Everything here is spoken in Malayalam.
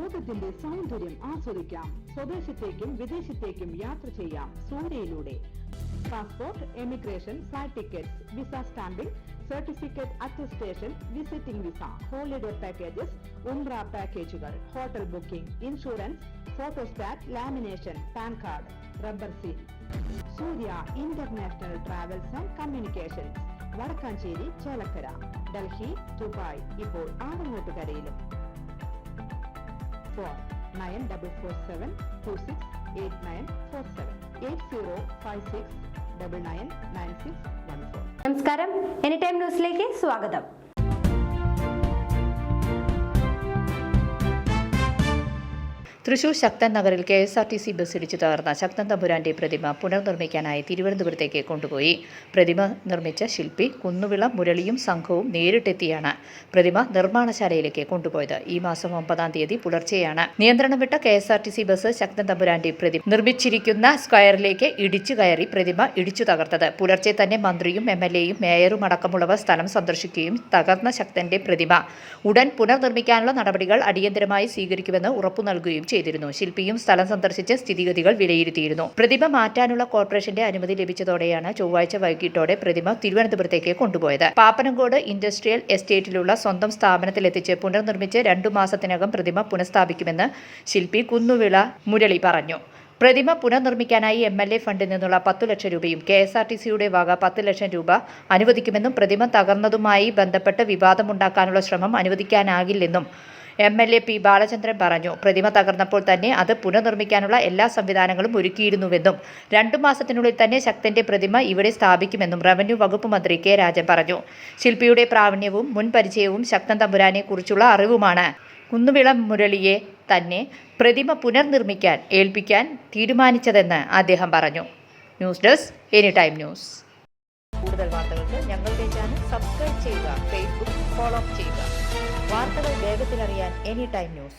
ലോകത്തിന്റെ സൗന്ദര്യം ആസ്വദിക്കാം. സ്വദേശത്തേക്കും വിദേശത്തേക്കും യാത്ര ചെയ്യാം സൂര്യയിലൂടെ. Passport, emigration, flight tickets, visa stamping, certificate attestation, visiting visa, holiday packages, ഉംറ പാക്കേജുകൾ, hotel booking, insurance, photostat, lamination, PAN card, rubber seal. Surya international travels and communications, Vadakkanchery, Chelakkara, Delhi, Dubai, ഇപ്പോൾ ആവങ്ങോട്ടുകരയിലും. ഫോൺ 9447268947 8056999614. നമസ്കാരം, എനി ടൈം ന്യൂസിലേക്ക് സ്വാഗതം. തൃശൂർ ശക്തൻ നഗറിൽ KSRTC ബസ് ഇടിച്ചു തകർന്ന ശക്തൻ തമ്പുരാന്റെ പ്രതിമ പുനർനിർമ്മിക്കാനായി തിരുവനന്തപുരത്തേക്ക് കൊണ്ടുപോയി. പ്രതിമ നിർമ്മിച്ച ശില്പി കുന്നുവിള മുരളിയും സംഘവും നേരിട്ടെത്തിയാണ് പ്രതിമ നിർമ്മാണശാലയിലേക്ക് കൊണ്ടുപോയത്. ഈ മാസം 9-ാം തീയതി പുലർച്ചെയാണ് നിയന്ത്രണം വിട്ട KSRTC ബസ് ശക്തൻ തമ്പുരാന്റെ പ്രതിമ നിർമ്മിച്ചിരിക്കുന്ന സ്ക്വയറിലേക്ക് ഇടിച്ചു കയറി പ്രതിമ ഇടിച്ചു തകർത്തത്. പുലർച്ചെ തന്നെ മന്ത്രിയും MLAയും മേയറും അടക്കമുള്ളവർ സ്ഥലം സന്ദർശിക്കുകയും തകർന്ന ശക്തന്റെ പ്രതിമ ഉടൻ പുനർനിർമ്മിക്കാനുള്ള നടപടികൾ അടിയന്തരമായി സ്വീകരിക്കുമെന്ന് ഉറപ്പു നൽകുകയും ചെയ്തിരുന്നു. ശില്പിയും സ്ഥലം സന്ദർശിച്ച് സ്ഥിതിഗതികൾ വിലയിരുത്തിയിരുന്നു. പ്രതിമ മാറ്റാനുള്ള കോർപ്പറേഷന്റെ അനുമതി ലഭിച്ചതോടെയാണ് ചൊവ്വാഴ്ച വൈകിട്ടോടെ പ്രതിമ തിരുവനന്തപുരത്തേക്ക് കൊണ്ടുപോയത്. പാപ്പനംകോട് ഇൻഡസ്ട്രിയൽ എസ്റ്റേറ്റിലുള്ള സ്വന്തം സ്ഥാപനത്തിലെത്തിച്ച് പുനർനിർമ്മിച്ച് 2 മാസത്തിനകം പ്രതിമ പുനഃസ്ഥാപിക്കുമെന്ന് ശില്പി കുന്നുവിള മുരളി പറഞ്ഞു. പ്രതിമ പുനർനിർമ്മിക്കാനായി MLA ഫണ്ടിൽ നിന്നുള്ള 10 ലക്ഷം രൂപയും KSRTCയുടെ വക 10 ലക്ഷം രൂപ അനുവദിക്കുമെന്നും പ്രതിമ തകർന്നതുമായി ബന്ധപ്പെട്ട് വിവാദമുണ്ടാക്കാനുള്ള ശ്രമം അനുവദിക്കാനാകില്ലെന്നും MLA P. ബാലചന്ദ്രൻ പറഞ്ഞു. പ്രതിമ തകർന്നപ്പോൾ തന്നെ അത് പുനർനിർമ്മിക്കാനുള്ള എല്ലാ സംവിധാനങ്ങളും ഒരുക്കിയിരുന്നുവെന്നും 2 മാസത്തിനുള്ളിൽ തന്നെ ശക്തന്റെ പ്രതിമ ഇവിടെ സ്ഥാപിക്കുമെന്നും റവന്യൂ വകുപ്പ് മന്ത്രി K. രാജൻ പറഞ്ഞു. ശില്പിയുടെ പ്രാവീണ്യവും മുൻ പരിചയവും ശക്തൻ തമ്പുരാനെ കുറിച്ചുള്ള അറിവുമാണ് കുന്നുവിള മുരളിയെ തന്നെ പ്രതിമ പുനർനിർമ്മിക്കാൻ ഏൽപ്പിക്കാൻ തീരുമാനിച്ചതെന്ന് അദ്ദേഹം പറഞ്ഞു. News desk any time news. കൂടുതൽ വാർത്തകൾക്ക് ഞങ്ങളുടെ ചാനൽ സബ്സ്ക്രൈബ് ചെയ്യുക, ഫേസ്ബുക്ക് ഫോളോ ചെയ്യുക. വാർത്തകൾ വേഗത്തിലറിയാൻ എനി ടൈം ന്യൂസ്.